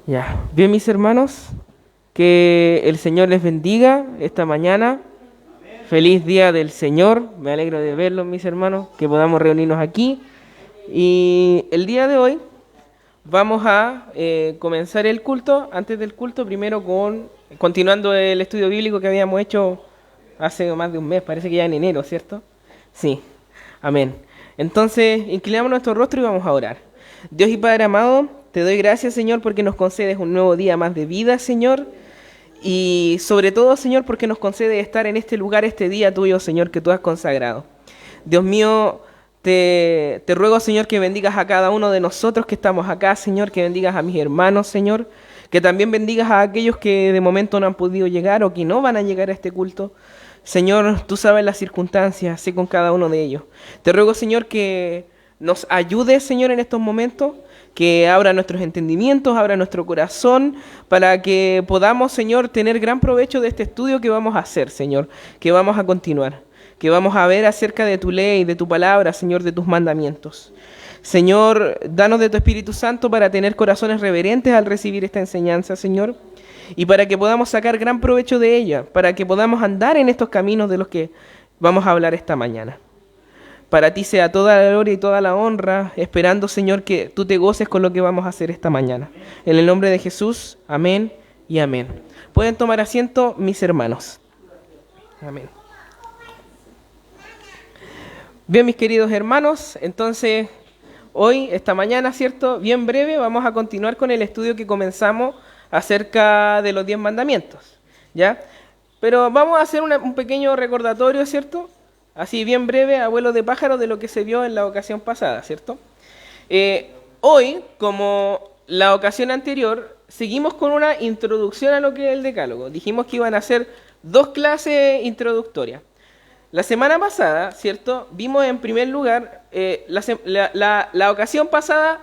Ya, bien mis hermanos, que el Señor les bendiga esta mañana. Feliz día del Señor, me alegro de verlos mis hermanos, que podamos reunirnos aquí. Y el día de hoy vamos a comenzar el culto. Antes del culto, primero continuando el estudio bíblico que habíamos hecho hace más de un mes, parece que ya en enero, ¿cierto? Sí, amén. Entonces, inclinamos nuestro rostro y vamos a orar. Dios y Padre amado, te doy gracias, Señor, porque nos concedes un nuevo día más de vida, Señor. Y sobre todo, Señor, porque nos concedes estar en este lugar, este día tuyo, Señor, que tú has consagrado. Dios mío, te ruego, Señor, que bendigas a cada uno de nosotros que estamos acá, Señor, que bendigas a mis hermanos, Señor, que también bendigas a aquellos que de momento no han podido llegar o que no van a llegar a este culto. Señor, tú sabes las circunstancias, sé con cada uno de ellos. Te ruego, Señor, que nos ayudes, Señor, en estos momentos, que abra nuestros entendimientos, abra nuestro corazón, para que podamos, Señor, tener gran provecho de este estudio que vamos a hacer, Señor, que vamos a continuar, que vamos a ver acerca de tu ley, de tu palabra, Señor, de tus mandamientos. Señor, danos de tu Espíritu Santo para tener corazones reverentes al recibir esta enseñanza, Señor, y para que podamos sacar gran provecho de ella, para que podamos andar en estos caminos de los que vamos a hablar esta mañana. Para ti sea toda la gloria y toda la honra, esperando, Señor, que tú te goces con lo que vamos a hacer esta mañana. En el nombre de Jesús, amén y amén. Pueden tomar asiento, mis hermanos. Amén. Bien, mis queridos hermanos, entonces hoy, esta mañana, ¿cierto? Bien breve, vamos a continuar con el estudio que comenzamos acerca de los 10 mandamientos, ¿ya? Pero vamos a hacer un pequeño recordatorio, ¿cierto? Así bien breve, abuelo de pájaro, de lo que se vio en la ocasión pasada, ¿cierto? Hoy, como la ocasión anterior, seguimos con una introducción a lo que es el decálogo. Dijimos que iban a ser 2 clases introductorias. La semana pasada, ¿cierto? Vimos en primer lugar, la ocasión pasada,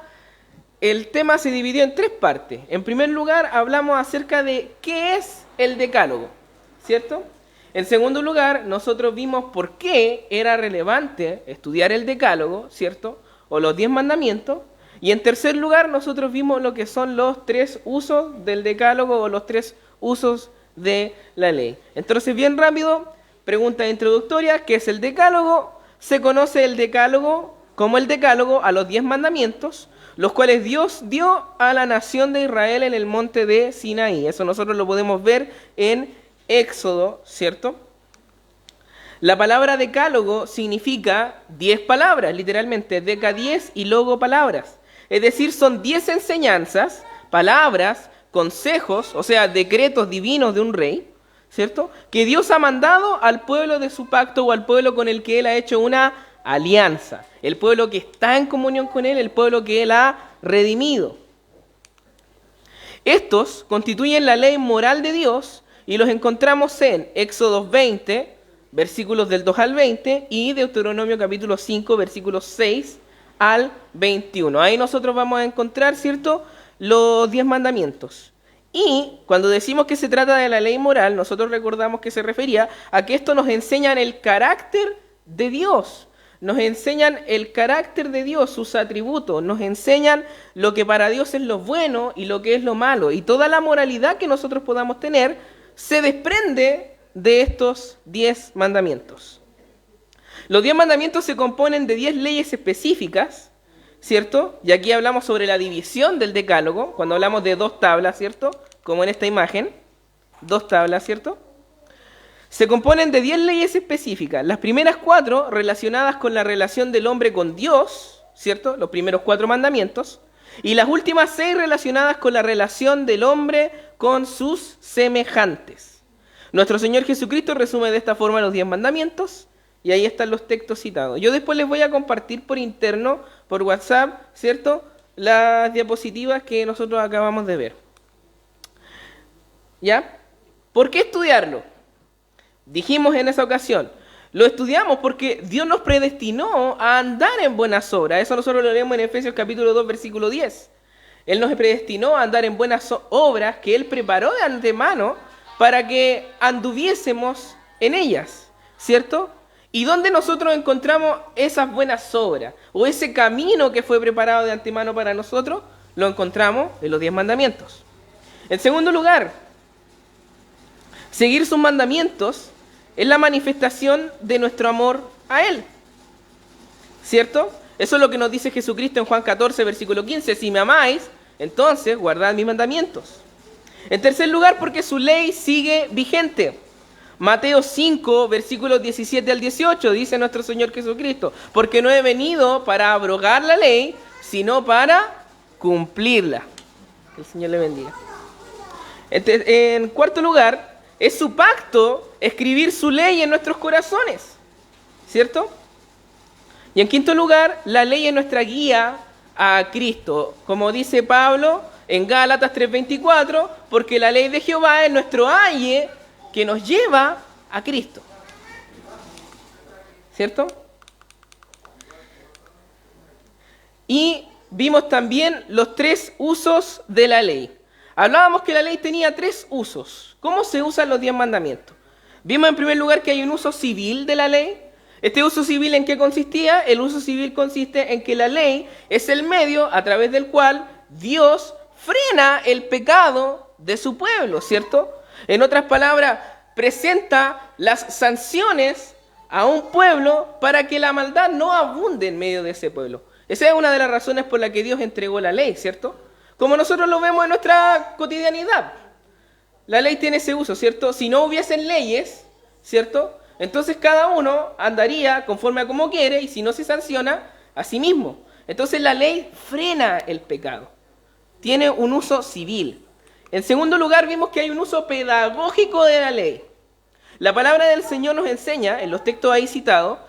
el tema se dividió en 3 partes. En primer lugar, hablamos acerca de qué es el decálogo, ¿cierto? En segundo lugar, nosotros vimos por qué era relevante estudiar el decálogo, ¿cierto? O los 10 mandamientos. Y en tercer lugar, nosotros vimos lo que son los 3 usos del decálogo o los 3 usos de la ley. Entonces, bien rápido, pregunta introductoria, ¿qué es el decálogo? Se conoce el decálogo como el decálogo a los 10 mandamientos, los cuales Dios dio a la nación de Israel en el monte de Sinaí. Eso nosotros lo podemos ver en Éxodo, ¿cierto? La palabra decálogo significa 10 palabras, literalmente, deca 10 y logo palabras. Es decir, son 10 enseñanzas, palabras, consejos, o sea, decretos divinos de un rey, ¿cierto? Que Dios ha mandado al pueblo de su pacto o al pueblo con el que Él ha hecho una alianza. El pueblo que está en comunión con Él, el pueblo que Él ha redimido. Estos constituyen la ley moral de Dios y los encontramos en Éxodo 20, versículos del 2 al 20 y Deuteronomio capítulo 5, versículos 6 al 21. Ahí nosotros vamos a encontrar, ¿cierto?, los 10 mandamientos. Y cuando decimos que se trata de la ley moral, nosotros recordamos que se refería a que esto nos enseñan el carácter de Dios. Nos enseñan el carácter de Dios, sus atributos, nos enseñan lo que para Dios es lo bueno y lo que es lo malo. Y toda la moralidad que nosotros podamos tener se desprende de estos 10 mandamientos. Los 10 mandamientos se componen de 10 leyes específicas, ¿cierto? Y aquí hablamos sobre la división del decálogo, cuando hablamos de 2 tablas, ¿cierto? Como en esta imagen, 2 tablas, ¿cierto? Se componen de 10 leyes específicas. Las primeras 4 relacionadas con la relación del hombre con Dios, ¿cierto? Los primeros 4 mandamientos. Y las últimas 6 relacionadas con la relación del hombre con sus semejantes. Nuestro Señor Jesucristo resume de esta forma los 10 mandamientos y ahí están los textos citados. Yo después les voy a compartir por interno, por WhatsApp, ¿cierto?, las diapositivas que nosotros acabamos de ver. ¿Ya? ¿Por qué estudiarlo? Dijimos en esa ocasión, lo estudiamos porque Dios nos predestinó a andar en buenas obras. Eso nosotros lo leemos en Efesios capítulo 2, versículo 10. Él nos predestinó a andar en buenas obras que Él preparó de antemano para que anduviésemos en ellas, ¿cierto? ¿Y dónde nosotros encontramos esas buenas obras? O ese camino que fue preparado de antemano para nosotros, lo encontramos en los 10 mandamientos. En segundo lugar, seguir sus mandamientos es la manifestación de nuestro amor a Él. ¿Cierto? Eso es lo que nos dice Jesucristo en Juan 14, versículo 15. Si me amáis, entonces guardad mis mandamientos. En tercer lugar, porque su ley sigue vigente. Mateo 5, versículos 17 al 18, dice nuestro Señor Jesucristo, porque no he venido para abrogar la ley, sino para cumplirla. Que el Señor le bendiga. En cuarto lugar, es su pacto escribir su ley en nuestros corazones, ¿cierto? Y en quinto lugar, la ley es nuestra guía a Cristo. Como dice Pablo en Gálatas 3:24, porque la ley de Jehová es nuestro aye que nos lleva a Cristo. ¿Cierto? Y vimos también los tres usos de la ley. Hablábamos que la ley tenía tres usos. ¿Cómo se usan los 10 mandamientos? Vimos en primer lugar que hay un uso civil de la ley. ¿Este uso civil en qué consistía? El uso civil consiste en que la ley es el medio a través del cual Dios frena el pecado de su pueblo, ¿cierto? En otras palabras, presenta las sanciones a un pueblo para que la maldad no abunde en medio de ese pueblo. Esa es una de las razones por la que Dios entregó la ley, ¿cierto? Como nosotros lo vemos en nuestra cotidianidad. La ley tiene ese uso, ¿cierto? Si no hubiesen leyes, ¿cierto? Entonces cada uno andaría conforme a como quiere y si no se sanciona, a sí mismo. Entonces la ley frena el pecado. Tiene un uso civil. En segundo lugar, vimos que hay un uso pedagógico de la ley. La palabra del Señor nos enseña, en los textos ahí citados,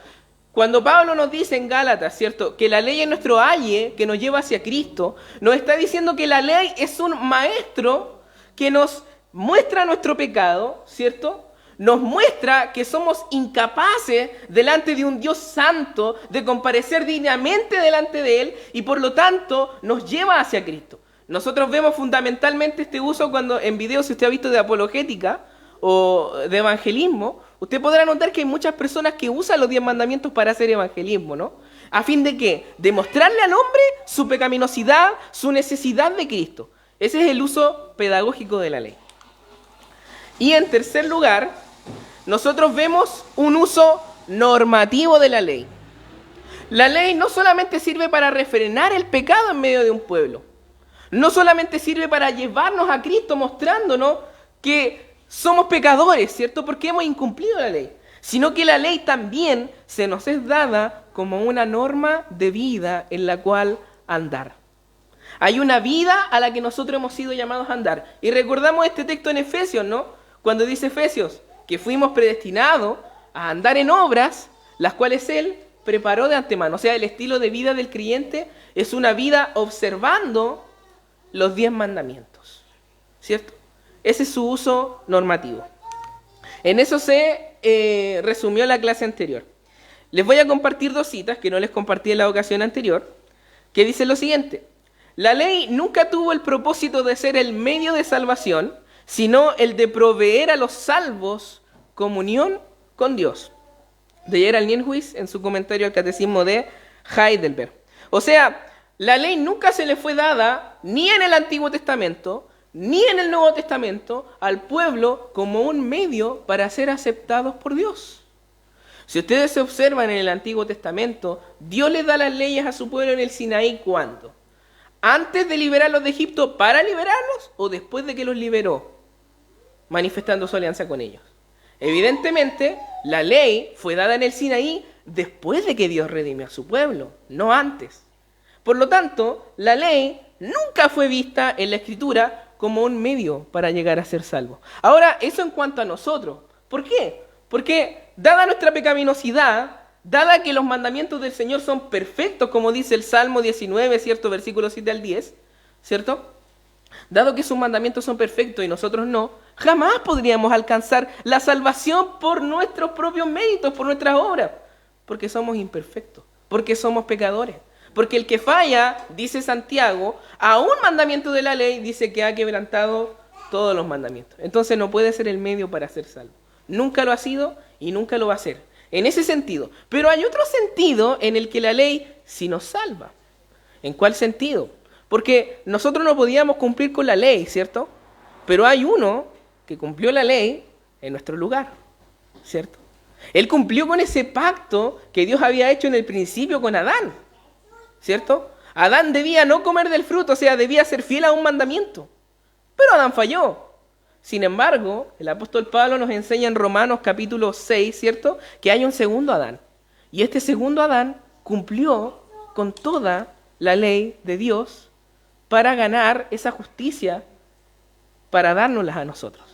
cuando Pablo nos dice en Gálatas, ¿cierto?, que la ley es nuestro aye que nos lleva hacia Cristo, nos está diciendo que la ley es un maestro que nos muestra nuestro pecado, ¿cierto? Nos muestra que somos incapaces delante de un Dios santo de comparecer dignamente delante de Él y por lo tanto nos lleva hacia Cristo. Nosotros vemos fundamentalmente este uso cuando en videos, si usted ha visto de apologética o de evangelismo, usted podrá notar que hay muchas personas que usan los 10 mandamientos para hacer evangelismo, ¿no? ¿A fin de qué? De mostrarle al hombre su pecaminosidad, su necesidad de Cristo. Ese es el uso pedagógico de la ley. Y en tercer lugar, nosotros vemos un uso normativo de la ley. La ley no solamente sirve para refrenar el pecado en medio de un pueblo, no solamente sirve para llevarnos a Cristo mostrándonos que somos pecadores, ¿cierto? Porque hemos incumplido la ley, sino que la ley también se nos es dada como una norma de vida en la cual andar. Hay una vida a la que nosotros hemos sido llamados a andar. Y recordamos este texto en Efesios, ¿no? Cuando dice Efesios que fuimos predestinados a andar en obras, las cuales Él preparó de antemano. O sea, el estilo de vida del creyente es una vida observando los 10 mandamientos, ¿cierto? Ese es su uso normativo. En eso se resumió la clase anterior. Les voy a compartir 2 citas que no les compartí en la ocasión anterior, que dicen lo siguiente. La ley nunca tuvo el propósito de ser el medio de salvación, sino el de proveer a los salvos comunión con Dios. De Gerald Nienhuis en su comentario al Catecismo de Heidelberg. O sea, la ley nunca se le fue dada, ni en el Antiguo Testamento, ni en el Nuevo Testamento, al pueblo como un medio para ser aceptados por Dios. Si ustedes se observan en el Antiguo Testamento, Dios les da las leyes a su pueblo en el Sinaí, ¿cuándo? ¿Antes de liberarlos de Egipto para liberarlos o después de que los liberó, manifestando su alianza con ellos? Evidentemente, la ley fue dada en el Sinaí después de que Dios redimió a su pueblo, no antes. Por lo tanto, la ley nunca fue vista en la Escritura como un medio para llegar a ser salvo. Ahora, eso en cuanto a nosotros. ¿Por qué? Porque, dada nuestra pecaminosidad, dada que los mandamientos del Señor son perfectos, como dice el Salmo 19, ¿cierto? Versículos 7 al 10, ¿cierto? Dado que sus mandamientos son perfectos y nosotros no, jamás podríamos alcanzar la salvación por nuestros propios méritos, por nuestras obras, porque somos imperfectos, porque somos pecadores. Porque el que falla, dice Santiago, a un mandamiento de la ley, dice que ha quebrantado todos los mandamientos. Entonces no puede ser el medio para ser salvo. Nunca lo ha sido y nunca lo va a ser. En ese sentido. Pero hay otro sentido en el que la ley sí nos salva. ¿En cuál sentido? Porque nosotros no podíamos cumplir con la ley, ¿cierto? Pero hay uno que cumplió la ley en nuestro lugar, ¿cierto? Él cumplió con ese pacto que Dios había hecho en el principio con Adán, ¿cierto? Adán debía no comer del fruto, o sea, debía ser fiel a un mandamiento. Pero Adán falló. Sin embargo, el apóstol Pablo nos enseña en Romanos capítulo 6, ¿cierto?, que hay un segundo Adán. Y este segundo Adán cumplió con toda la ley de Dios para ganar esa justicia, para dárnoslas a nosotros.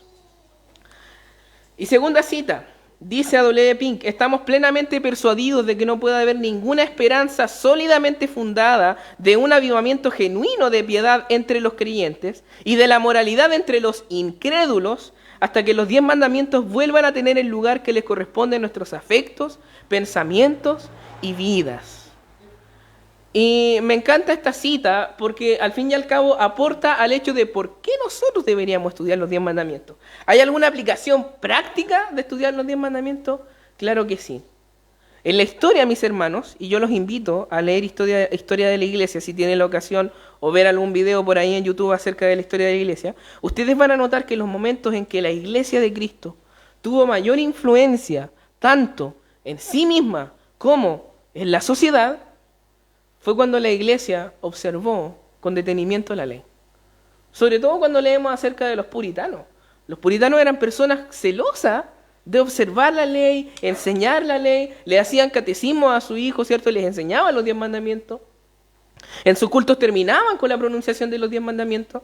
Y segunda cita, dice a W. Pink: estamos plenamente persuadidos de que no puede haber ninguna esperanza sólidamente fundada de un avivamiento genuino de piedad entre los creyentes y de la moralidad entre los incrédulos hasta que los 10 mandamientos vuelvan a tener el lugar que les corresponde en nuestros afectos, pensamientos y vidas. Y me encanta esta cita porque al fin y al cabo aporta al hecho de por qué nosotros deberíamos estudiar los 10 mandamientos. ¿Hay alguna aplicación práctica de estudiar los 10 mandamientos? Claro que sí. En la historia, mis hermanos, y yo los invito a leer historia de la iglesia si tienen la ocasión, o ver algún video por ahí en YouTube acerca de la historia de la iglesia, ustedes van a notar que los momentos en que la iglesia de Cristo tuvo mayor influencia, tanto en sí misma como en la sociedad, fue cuando la iglesia observó con detenimiento la ley. Sobre todo cuando leemos acerca de los puritanos. Los puritanos eran personas celosas de observar la ley, enseñar la ley, le hacían catecismo a su hijo, ¿cierto? Les enseñaban los 10 mandamientos. En sus cultos terminaban con la pronunciación de los 10 mandamientos.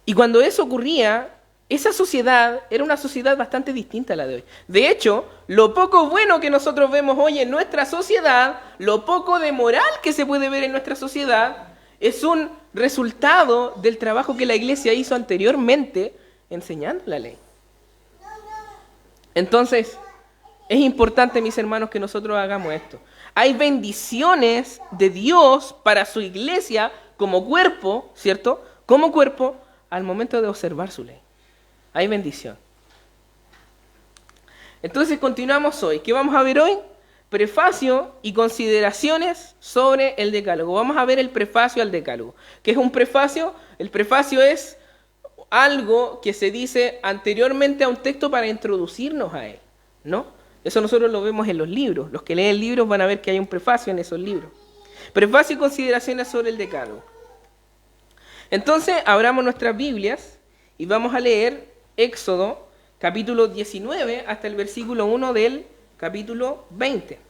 Y cuando eso ocurría, esa sociedad era una sociedad bastante distinta a la de hoy. De hecho, lo poco bueno que nosotros vemos hoy en nuestra sociedad, lo poco de moral que se puede ver en nuestra sociedad, es un resultado del trabajo que la iglesia hizo anteriormente enseñando la ley. Entonces, es importante, mis hermanos, que nosotros hagamos esto. Hay bendiciones de Dios para su iglesia como cuerpo, ¿cierto? Como cuerpo, al momento de observar su ley. Hay bendición. Entonces continuamos hoy. ¿Qué vamos a ver hoy? Prefacio y consideraciones sobre el decálogo. Vamos a ver el prefacio al decálogo. ¿Qué es un prefacio? El prefacio es algo que se dice anteriormente a un texto para introducirnos a él, ¿no? Eso nosotros lo vemos en los libros. Los que leen libros van a ver que hay un prefacio en esos libros. Prefacio y consideraciones sobre el decálogo. Entonces, abramos nuestras Biblias y vamos a leer Éxodo, capítulo 19, hasta el versículo 1 del capítulo 20.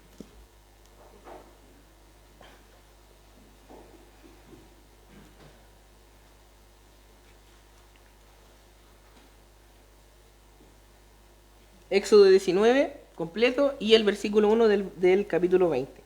Éxodo 19, completo, y el versículo 1 del capítulo 20.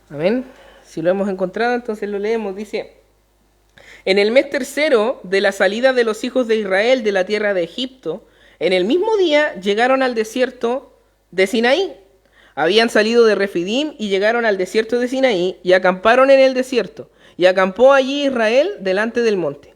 Amén. Si lo hemos encontrado, entonces lo leemos. Dice: en el mes tercero de la salida de los hijos de Israel de la tierra de Egipto, en el mismo día llegaron al desierto de Sinaí. Habían salido de Refidim y llegaron al desierto de Sinaí y acamparon en el desierto. Y acampó allí Israel delante del monte.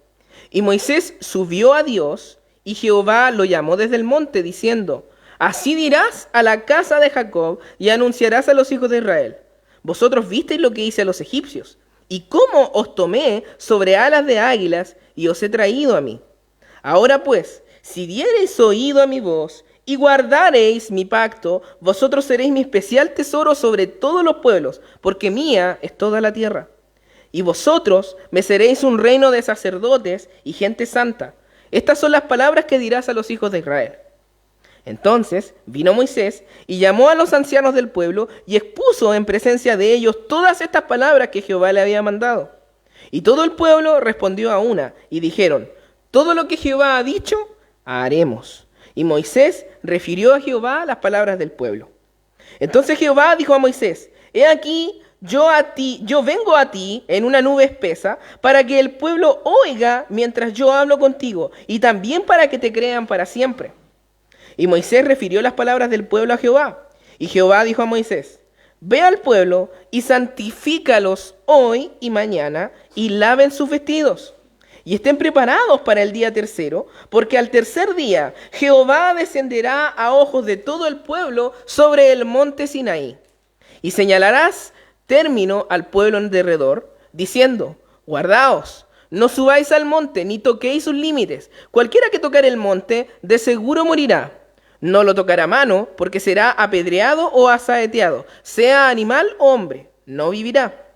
Y Moisés subió a Dios y Jehová lo llamó desde el monte diciendo: así dirás a la casa de Jacob y anunciarás a los hijos de Israel: vosotros visteis lo que hice a los egipcios, y cómo os tomé sobre alas de águilas, y os he traído a mí. Ahora pues, si diereis oído a mi voz, y guardareis mi pacto, vosotros seréis mi especial tesoro sobre todos los pueblos, porque mía es toda la tierra. Y vosotros me seréis un reino de sacerdotes y gente santa. Estas son las palabras que dirás a los hijos de Israel. Entonces vino Moisés y llamó a los ancianos del pueblo y expuso en presencia de ellos todas estas palabras que Jehová le había mandado. Y todo el pueblo respondió a una y dijeron: todo lo que Jehová ha dicho, haremos. Y Moisés refirió a Jehová las palabras del pueblo. Entonces Jehová dijo a Moisés: he aquí, yo vengo a ti en una nube espesa para que el pueblo oiga mientras yo hablo contigo y también para que te crean para siempre. Y Moisés refirió las palabras del pueblo a Jehová. Y Jehová dijo a Moisés: ve al pueblo y santifícalos hoy y mañana, y laven sus vestidos, y estén preparados para el día tercero, porque al tercer día Jehová descenderá a ojos de todo el pueblo sobre el monte Sinaí. Y señalarás término al pueblo en derredor, diciendo: guardaos, no subáis al monte, ni toquéis sus límites. Cualquiera que tocare el monte, de seguro morirá. No lo tocará mano, porque será apedreado o asaeteado, sea animal o hombre, no vivirá.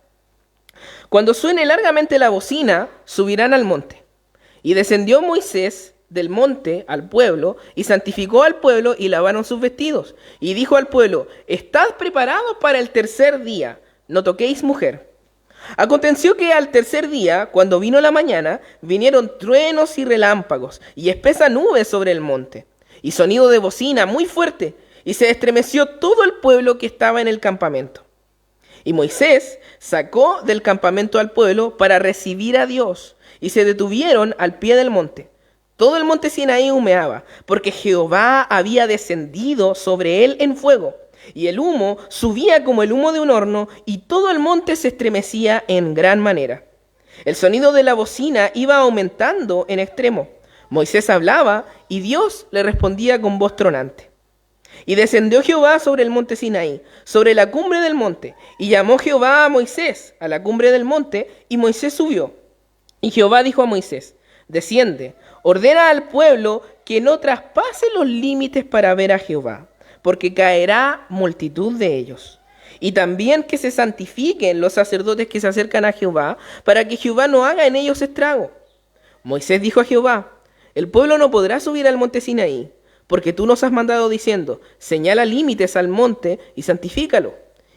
Cuando suene largamente la bocina, subirán al monte. Y descendió Moisés del monte al pueblo, y santificó al pueblo, y lavaron sus vestidos. Y dijo al pueblo: estad preparados para el tercer día, no toquéis mujer. Aconteció que al tercer día, cuando vino la mañana, vinieron truenos y relámpagos, y espesa nube sobre el monte, y sonido de bocina muy fuerte, y se estremeció todo el pueblo que estaba en el campamento. Y Moisés sacó del campamento al pueblo para recibir a Dios, y se detuvieron al pie del monte. Todo el monte Sinaí humeaba, porque Jehová había descendido sobre él en fuego, y el humo subía como el humo de un horno, y todo el monte se estremecía en gran manera. El sonido de la bocina iba aumentando en extremo. Moisés hablaba, y Dios le respondía con voz tronante. Y descendió Jehová sobre el monte Sinaí, sobre la cumbre del monte, y llamó Jehová a Moisés a la cumbre del monte, y Moisés subió. Y Jehová dijo a Moisés: desciende, ordena al pueblo que no traspase los límites para ver a Jehová, porque caerá multitud de ellos. Y también que se santifiquen los sacerdotes que se acercan a Jehová, para que Jehová no haga en ellos estrago. Moisés dijo a Jehová: el pueblo no podrá subir al monte Sinaí, porque tú nos has mandado diciendo: señala límites al monte y santifícalo.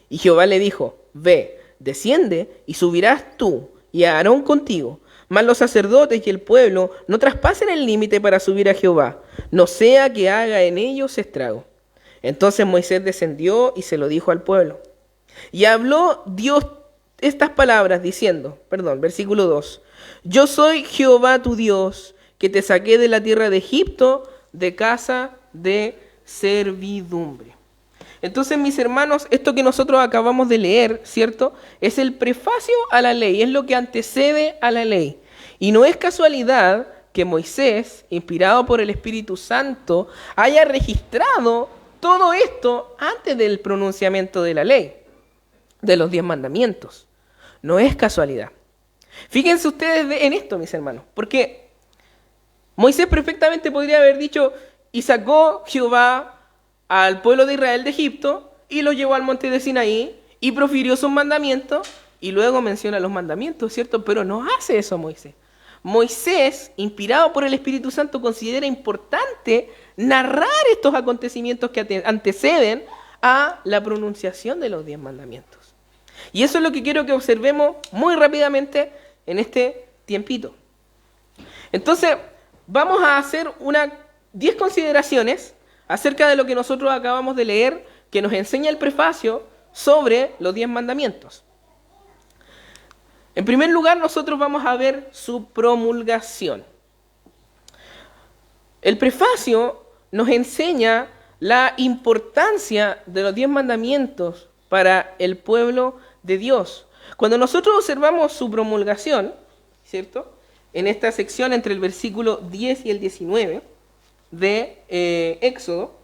Y Jehová le dijo: ve, desciende y subirás tú y a Aarón contigo, mas los sacerdotes y el pueblo no traspasen el límite para subir a Jehová, no sea que haga en ellos estrago. Entonces Moisés descendió y se lo dijo al pueblo. Y habló Dios estas palabras diciendo, versículo 2: yo soy Jehová tu Dios, que te saqué de la tierra de Egipto, de casa de servidumbre. Entonces, mis hermanos, esto que nosotros acabamos de leer, ¿cierto?, es el prefacio a la ley, es lo que antecede a la ley. Y no es casualidad que Moisés, inspirado por el Espíritu Santo, haya registrado todo esto antes del pronunciamiento de la ley, de los 10 mandamientos. No es casualidad. Fíjense ustedes en esto, mis hermanos, porque Moisés perfectamente podría haber dicho: y sacó Jehová al pueblo de Israel de Egipto, y lo llevó al monte de Sinaí, y profirió sus mandamientos, y luego menciona los mandamientos, ¿cierto? Pero no hace eso Moisés. Moisés, inspirado por el Espíritu Santo, considera importante narrar estos acontecimientos que anteceden a la pronunciación de los 10 mandamientos. Y eso es lo que quiero que observemos muy rápidamente en este tiempito. Entonces, vamos a hacer 10 consideraciones acerca de lo que nosotros acabamos de leer, que nos enseña el prefacio sobre los 10 mandamientos. En primer lugar, nosotros vamos a ver su promulgación. El prefacio nos enseña la importancia de los 10 mandamientos para el pueblo de Dios. Cuando nosotros observamos su promulgación, ¿cierto?, en esta sección entre el versículo 10 y el 19 de Éxodo,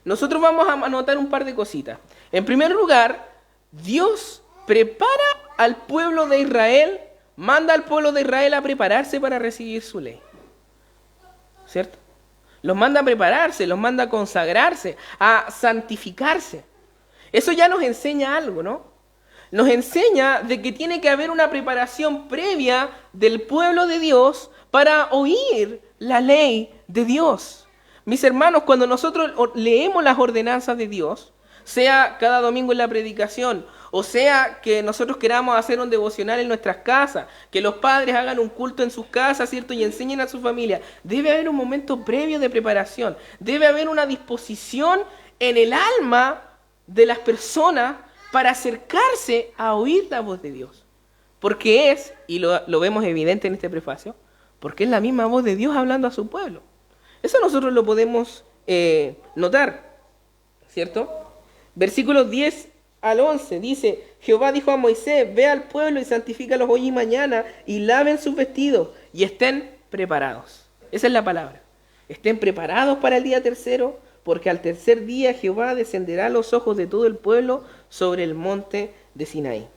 nosotros vamos a anotar un par de cositas. En primer lugar, Dios prepara al pueblo de Israel, manda al pueblo de Israel a prepararse para recibir su ley, ¿cierto? Los manda a prepararse, los manda a consagrarse, a santificarse. Eso ya nos enseña algo, ¿no? Nos enseña de que tiene que haber una preparación previa del pueblo de Dios para oír la ley de Dios. Mis hermanos, cuando nosotros leemos las ordenanzas de Dios, sea cada domingo en la predicación, o sea que nosotros queramos hacer un devocional en nuestras casas, que los padres hagan un culto en sus casas, ¿cierto?, y enseñen a su familia, debe haber un momento previo de preparación, debe haber una disposición en el alma de las personas para acercarse a oír la voz de Dios. Porque es, y lo vemos evidente en este prefacio, porque es la misma voz de Dios hablando a su pueblo. Eso nosotros lo podemos notar, ¿cierto? Versículos 10 al 11 dice, Jehová dijo a Moisés, ve al pueblo y santifícalos hoy y mañana y laven sus vestidos y estén preparados. Esa es la palabra. Estén preparados para el día tercero, porque al tercer día Jehová descenderá a los ojos de todo el pueblo sobre el monte de Sinaí.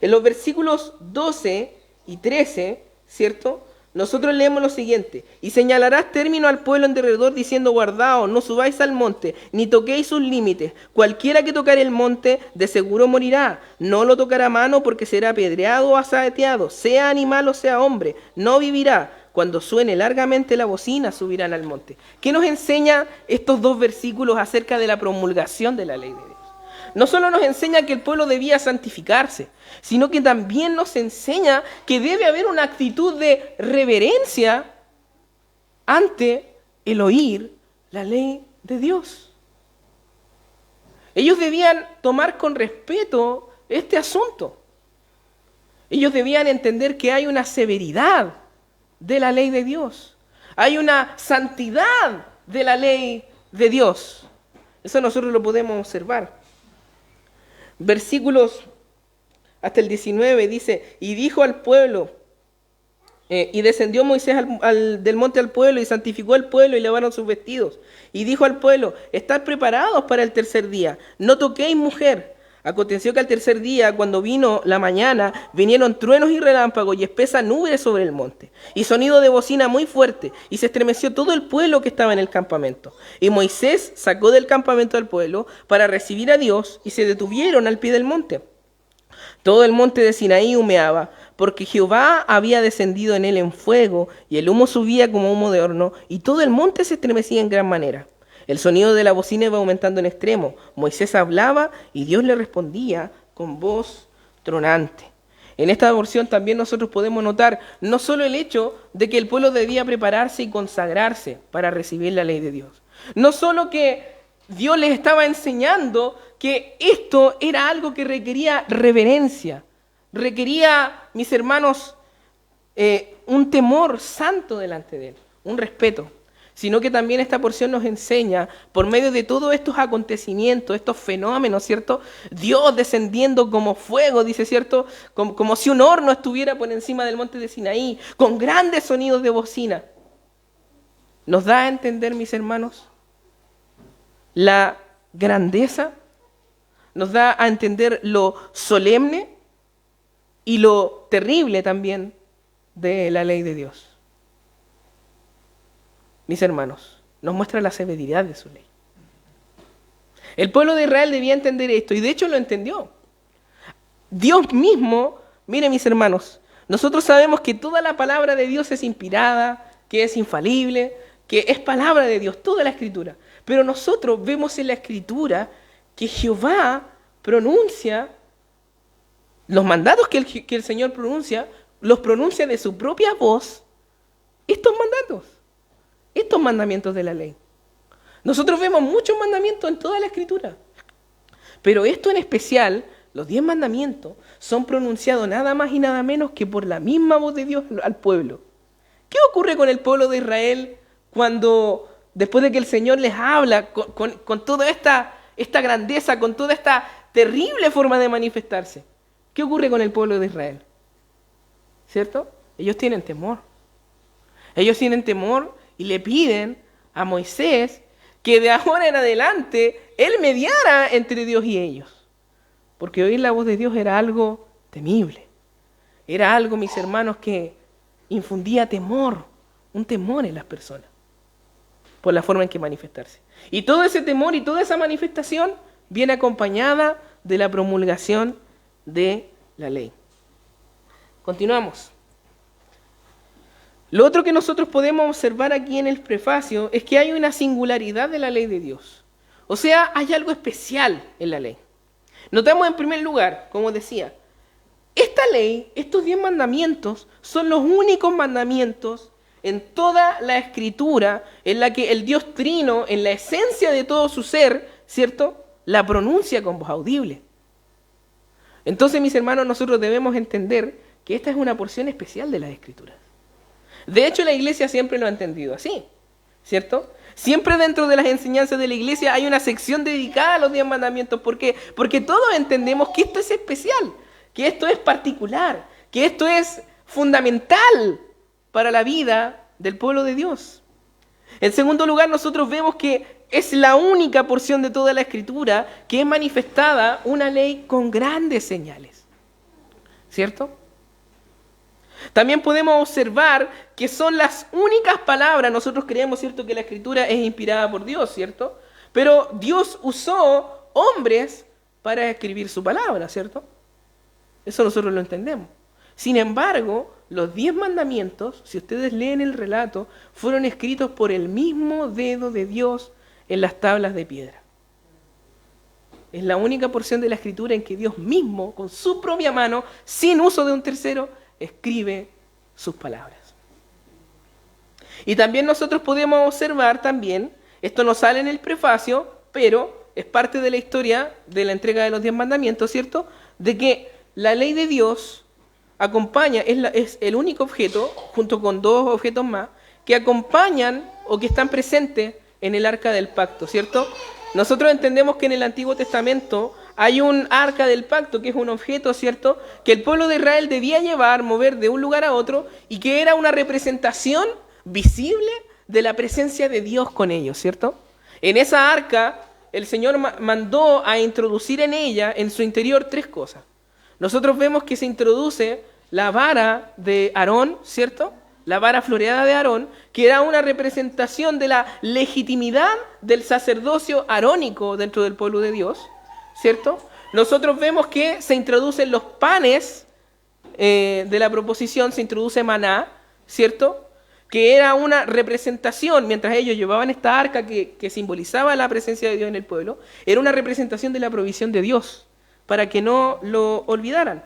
En los versículos 12 y 13, ¿cierto?, nosotros leemos lo siguiente: y señalarás término al pueblo en derredor, diciendo, guardaos, no subáis al monte, ni toquéis sus límites. Cualquiera que tocare el monte, de seguro morirá. No lo tocará a mano, porque será apedreado o asaeteado. Sea animal o sea hombre, no vivirá. Cuando suene largamente la bocina, subirán al monte. ¿Qué nos enseña estos dos versículos acerca de la promulgación de la ley de Dios? No solo nos enseña que el pueblo debía santificarse, sino que también nos enseña que debe haber una actitud de reverencia ante el oír la ley de Dios. Ellos debían tomar con respeto este asunto. Ellos debían entender que hay una severidad de la ley de Dios. Hay una santidad de la ley de Dios. Eso nosotros lo podemos observar. Versículos hasta el 19 dice, y dijo al pueblo, y descendió Moisés del monte al pueblo y santificó al pueblo y lavaron sus vestidos. Y dijo al pueblo, estad preparados para el tercer día, no toquéis mujer. Aconteció que al tercer día, cuando vino la mañana, vinieron truenos y relámpagos y espesa nube sobre el monte, y sonido de bocina muy fuerte, y se estremeció todo el pueblo que estaba en el campamento. Y Moisés sacó del campamento al pueblo para recibir a Dios, y se detuvieron al pie del monte. Todo el monte de Sinaí humeaba, porque Jehová había descendido en él en fuego, y el humo subía como humo de horno, y todo el monte se estremecía en gran manera. El sonido de la bocina iba aumentando en extremo. Moisés hablaba y Dios le respondía con voz tronante. En esta porción también nosotros podemos notar no solo el hecho de que el pueblo debía prepararse y consagrarse para recibir la ley de Dios. No solo que Dios les estaba enseñando que esto era algo que requería reverencia, requería, mis hermanos, un temor santo delante de Él, un respeto. Sino que también esta porción nos enseña, por medio de todos estos acontecimientos, estos fenómenos, ¿cierto? Dios descendiendo como fuego, dice, ¿cierto? Como si un horno estuviera por encima del monte de Sinaí, con grandes sonidos de bocina. Nos da a entender, mis hermanos, la grandeza, nos da a entender lo solemne y lo terrible también de la ley de Dios. Mis hermanos, nos muestra la severidad de su ley. El pueblo de Israel debía entender esto, y de hecho lo entendió. Dios mismo, miren mis hermanos, nosotros sabemos que toda la palabra de Dios es inspirada, que es infalible, que es palabra de Dios, toda la Escritura. Pero nosotros vemos en la Escritura que Jehová pronuncia los mandatos que el Señor pronuncia, los pronuncia de su propia voz, estos mandatos. Estos mandamientos de la ley. Nosotros vemos muchos mandamientos en toda la Escritura, pero esto en especial, los 10 mandamientos, son pronunciados nada más y nada menos que por la misma voz de Dios al pueblo. ¿Qué ocurre con el pueblo de Israel cuando, después de que el Señor les habla con toda esta grandeza, con toda esta terrible forma de manifestarse? ¿Qué ocurre con el pueblo de Israel? ¿Cierto? Ellos tienen temor. Ellos tienen temor y le piden a Moisés que de ahora en adelante él mediara entre Dios y ellos. Porque oír la voz de Dios era algo temible. Era algo, mis hermanos, que infundía temor, un temor en las personas, por la forma en que manifestarse. Y todo ese temor y toda esa manifestación viene acompañada de la promulgación de la ley. Continuamos. Lo otro que nosotros podemos observar aquí en el prefacio es que hay una singularidad de la ley de Dios. O sea, hay algo especial en la ley. Notamos en primer lugar, como decía, esta ley, estos 10 mandamientos, son los únicos mandamientos en toda la Escritura en la que el Dios Trino, en la esencia de todo su ser, ¿cierto?, la pronuncia con voz audible. Entonces, mis hermanos, nosotros debemos entender que esta es una porción especial de las Escrituras. De hecho, la iglesia siempre lo ha entendido así, ¿cierto? Siempre dentro de las enseñanzas de la iglesia hay una sección dedicada a los 10 mandamientos. ¿Por qué? Porque todos entendemos que esto es especial, que esto es particular, que esto es fundamental para la vida del pueblo de Dios. En segundo lugar, nosotros vemos que es la única porción de toda la Escritura que es manifestada una ley con grandes señales. ¿Cierto? También podemos observar que son las únicas palabras, nosotros creemos, ¿cierto?, que la Escritura es inspirada por Dios, ¿cierto? Pero Dios usó hombres para escribir su palabra, ¿cierto? Eso nosotros lo entendemos. Sin embargo, los 10 mandamientos, si ustedes leen el relato, fueron escritos por el mismo dedo de Dios en las tablas de piedra. Es la única porción de la Escritura en que Dios mismo, con su propia mano, sin uso de un tercero, escribe sus palabras. Y también nosotros podemos observar también, esto no sale en el prefacio, pero es parte de la historia de la entrega de los 10 mandamientos, ¿cierto? De que la ley de Dios acompaña, es el único objeto, junto con 2 objetos más, que acompañan o que están presentes en el arca del pacto, ¿cierto? Nosotros entendemos que en el Antiguo Testamento hay un arca del pacto, que es un objeto, ¿cierto?, que el pueblo de Israel debía llevar, mover de un lugar a otro, y que era una representación visible de la presencia de Dios con ellos, ¿cierto? En esa arca, el Señor mandó a introducir en ella, en su interior, 3 cosas. Nosotros vemos que se introduce la vara de Aarón, ¿cierto?, la vara floreada de Aarón, que era una representación de la legitimidad del sacerdocio arónico dentro del pueblo de Dios, ¿cierto? Nosotros vemos que se introducen los panes de la proposición, se introduce maná, ¿cierto?, que era una representación, mientras ellos llevaban esta arca que simbolizaba la presencia de Dios en el pueblo, era una representación de la provisión de Dios, para que no lo olvidaran.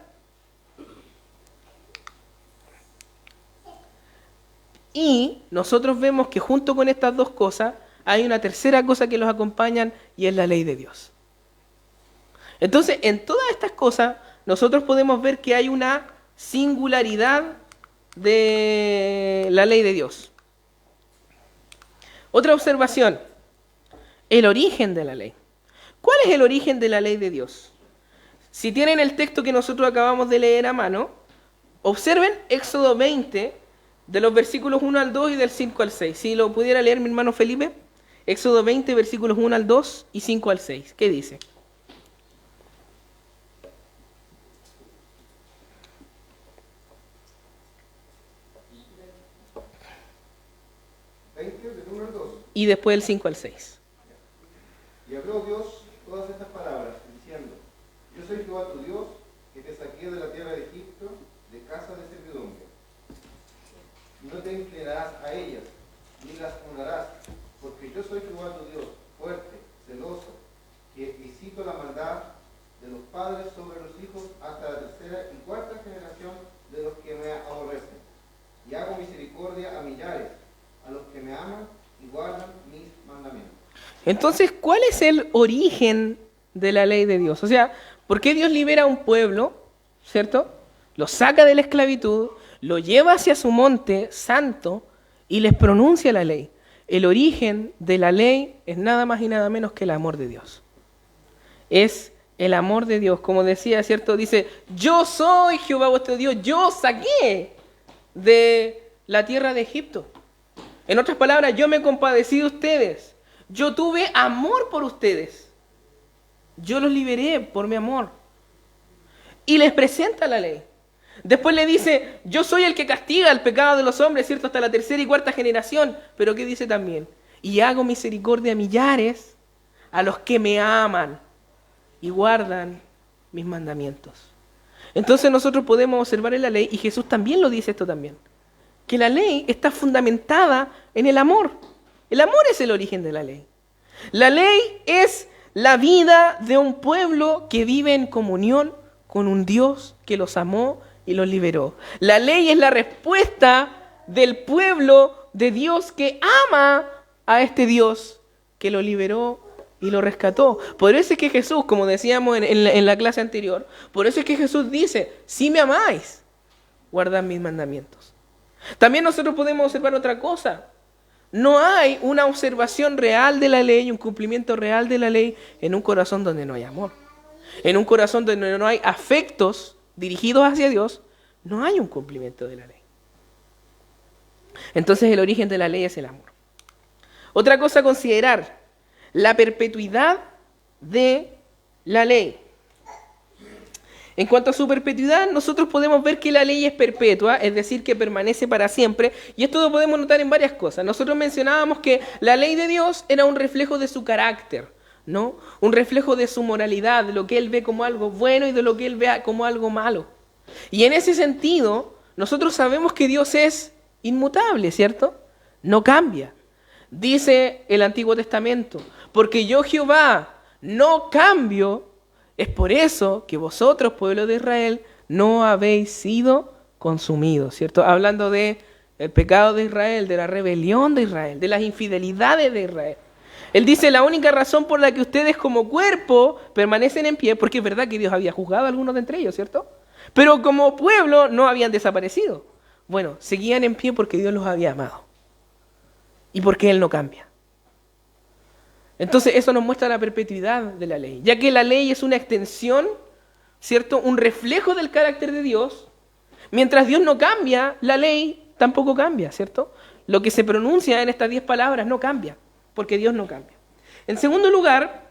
Y nosotros vemos que junto con estas 2 cosas hay una tercera cosa que los acompañan, y es la ley de Dios. Entonces, en todas estas cosas, nosotros podemos ver que hay una singularidad de la ley de Dios. Otra observación, el origen de la ley. ¿Cuál es el origen de la ley de Dios? Si tienen el texto que nosotros acabamos de leer a mano, observen Éxodo 20, de los versículos 1 al 2 y del 5 al 6. Si lo pudiera leer mi hermano Felipe, Éxodo 20, versículos 1 al 2 y 5 al 6. ¿Qué dice? Y después del 5 al 6. Y habló Dios todas estas palabras, diciendo: Yo soy Jehová tu Dios, que te saqué de la tierra de Egipto, de casa de servidumbre. No te inclinarás a ellas, ni las honrarás, porque yo soy Jehová tu Dios, fuerte, celoso, que visito la maldad de los padres sobre los hijos hasta la 3ª y 4ª generación de los que me aborrecen. Y hago misericordia a millares, a los que me aman y guardan mis mandamientos. Entonces, ¿cuál es el origen de la ley de Dios? O sea, ¿por qué Dios libera a un pueblo, ¿cierto? Lo saca de la esclavitud, lo lleva hacia su monte santo y les pronuncia la ley. El origen de la ley es nada más y nada menos que el amor de Dios. Es el amor de Dios. Como decía, ¿cierto? Dice: yo soy Jehová vuestro Dios, yo saqué de la tierra de Egipto. En otras palabras, yo me compadecí de ustedes. Yo tuve amor por ustedes. Yo los liberé por mi amor. Y les presenta la ley. Después le dice: yo soy el que castiga el pecado de los hombres, ¿cierto? Hasta la 3ª y 4ª generación. Pero ¿qué dice también? Y hago misericordia a millares, a los que me aman y guardan mis mandamientos. Entonces nosotros podemos observar en la ley, y Jesús también lo dice esto también, que la ley está fundamentada en el amor. El amor es el origen de la ley. La ley es la vida de un pueblo que vive en comunión con un Dios que los amó y los liberó. La ley es la respuesta del pueblo de Dios que ama a este Dios que lo liberó y lo rescató. Por eso es que Jesús, como decíamos en la clase anterior, por eso es que Jesús dice: si me amáis, guardad mis mandamientos. También nosotros podemos observar otra cosa. no hay una observación real de la ley, un cumplimiento real de la ley en un corazón donde no hay amor. En un corazón donde no hay afectos dirigidos hacia Dios, no hay un cumplimiento de la ley. Entonces el origen de la ley es el amor. Otra cosa a considerar, la perpetuidad de la ley. En cuanto a su perpetuidad, nosotros podemos ver que la ley es perpetua, es decir, que permanece para siempre, y esto lo podemos notar en varias cosas. Nosotros mencionábamos que la ley de Dios era un reflejo de su carácter, ¿no? Un reflejo de su moralidad, de lo que Él ve como algo bueno y de lo que Él ve como algo malo. Y en ese sentido, nosotros sabemos que Dios es inmutable, ¿cierto? No cambia. Dice el Antiguo Testamento, porque yo Jehová no cambio. Es por eso que vosotros, pueblo de Israel, no habéis sido consumidos, ¿cierto? Hablando de el pecado de Israel, de la rebelión de Israel, de las infidelidades de Israel. Él dice, la única razón por la que ustedes como cuerpo permanecen en pie, porque es verdad que Dios había juzgado a algunos de entre ellos, ¿cierto? Pero como pueblo no habían desaparecido. Bueno, seguían en pie porque Dios los había amado. Y porque Él no cambia. Entonces eso nos muestra la perpetuidad de la ley, ya que la ley es una extensión, ¿cierto? Un reflejo del carácter de Dios. Mientras Dios no cambia, la ley tampoco cambia, ¿cierto? Lo que se pronuncia en estas 10 palabras no cambia, porque Dios no cambia. En segundo lugar,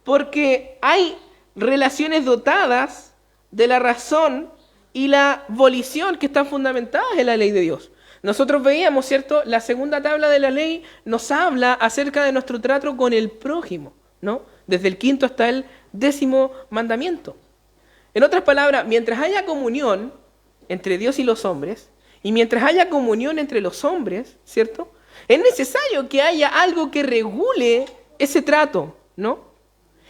porque hay relaciones dotadas de la razón y la volición que están fundamentadas en la ley de Dios. Nosotros veíamos, ¿cierto? La segunda tabla de la ley nos habla acerca de nuestro trato con el prójimo, ¿no? Desde el 5º hasta el 10º mandamiento. En otras palabras, mientras haya comunión entre Dios y los hombres, y mientras haya comunión entre los hombres, ¿cierto? Es necesario que haya algo que regule ese trato, ¿no?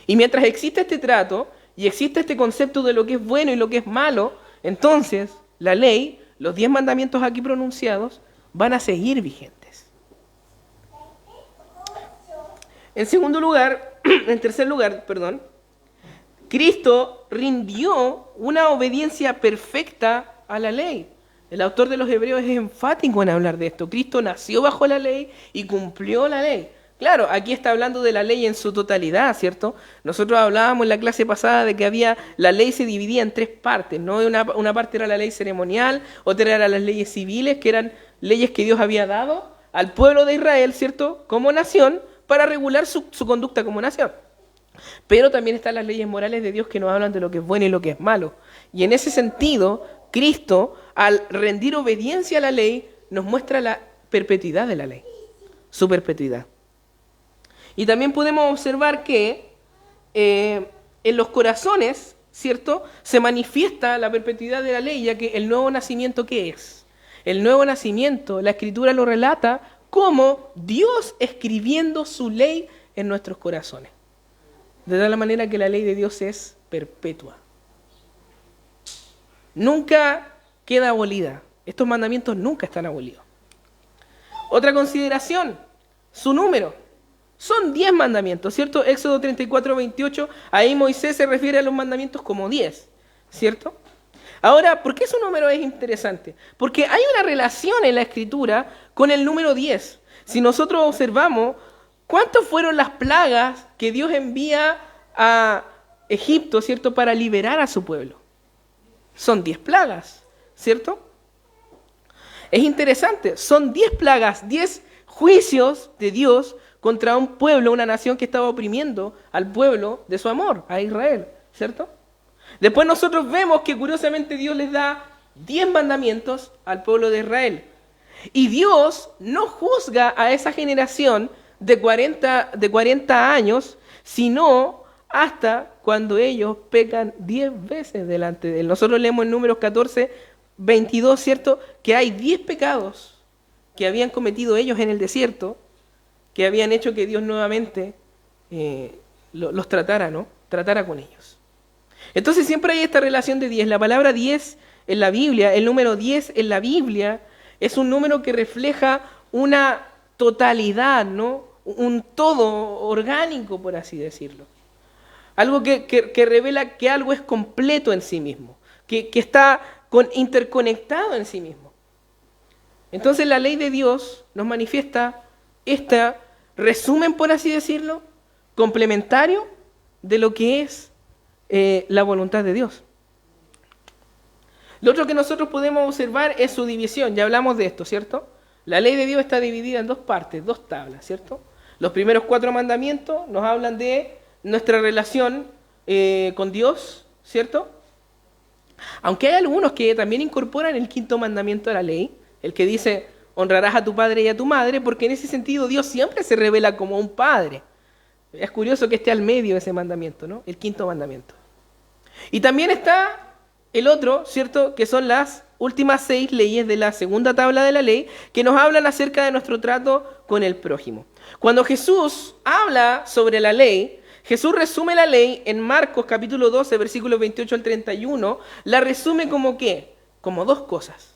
Y mientras exista este trato, y existe este concepto de lo que es bueno y lo que es malo, entonces la ley, los 10 mandamientos aquí pronunciados, van a seguir vigentes. En tercer lugar, Cristo rindió una obediencia perfecta a la ley. El autor de los Hebreos es enfático en hablar de esto. Cristo nació bajo la ley y cumplió la ley. Claro, aquí está hablando de la ley en su totalidad, ¿cierto? Nosotros hablábamos en la clase pasada de que la ley se dividía en 3 partes, ¿no? Una parte era la ley ceremonial, otra era las leyes civiles, que eran leyes que Dios había dado al pueblo de Israel, ¿cierto? Como nación, para regular su conducta como nación. Pero también están las leyes morales de Dios que nos hablan de lo que es bueno y lo que es malo. Y en ese sentido, Cristo, al rendir obediencia a la ley, nos muestra la perpetuidad de la ley, su perpetuidad. Y también podemos observar que en los corazones, ¿cierto?, se manifiesta la perpetuidad de la ley, ya que el nuevo nacimiento, ¿qué es? El nuevo nacimiento, la Escritura lo relata como Dios escribiendo su ley en nuestros corazones. De tal manera que la ley de Dios es perpetua. Nunca queda abolida. Estos mandamientos nunca están abolidos. Otra consideración, su número. Son 10 mandamientos, ¿cierto? Éxodo 34, 28, ahí Moisés se refiere a los mandamientos como 10, ¿cierto? Ahora, ¿por qué su número es interesante? Porque hay una relación en la Escritura con el número 10. Si nosotros observamos, ¿cuántas fueron las plagas que Dios envía a Egipto, ¿cierto?, para liberar a su pueblo? Son 10 plagas, ¿cierto? Es interesante, son 10 plagas, 10 juicios de Dios contra un pueblo, una nación que estaba oprimiendo al pueblo de su amor, a Israel, ¿cierto? Después nosotros vemos que curiosamente Dios les da 10 mandamientos al pueblo de Israel. Y Dios no juzga a esa generación de 40 años, sino hasta cuando ellos pecan 10 veces delante de Él. Nosotros leemos en Números 14, 22, ¿cierto?, que hay 10 pecados que habían cometido ellos en el desierto, que habían hecho que Dios nuevamente los tratara, ¿no? Tratara con ellos. Entonces siempre hay esta relación de 10. La palabra 10 en la Biblia, el número 10 en la Biblia, es un número que refleja una totalidad, ¿no? Un todo orgánico, por así decirlo. Algo que revela que algo es completo en sí mismo, que está interconectado en sí mismo. Entonces la ley de Dios nos manifiesta este resumen, por así decirlo, complementario de lo que es la voluntad de Dios. Lo otro que nosotros podemos observar es su división. Ya hablamos de esto, ¿cierto? La ley de Dios está dividida en dos partes, dos tablas, ¿cierto? Los primeros 4 mandamientos nos hablan de nuestra relación con Dios, ¿cierto? Aunque hay algunos que también incorporan el 5.º mandamiento a la ley, el que dice, honrarás a tu padre y a tu madre, porque en ese sentido Dios siempre se revela como un padre. Es curioso que esté al medio ese mandamiento, ¿no? El 5.º mandamiento. Y también está el otro, ¿cierto? Que son las últimas 6 leyes de la segunda tabla de la ley, que nos hablan acerca de nuestro trato con el prójimo. Cuando Jesús habla sobre la ley, Jesús resume la ley en Marcos capítulo 12, versículos 28 al 31, la resume como ¿qué? Como 2 cosas.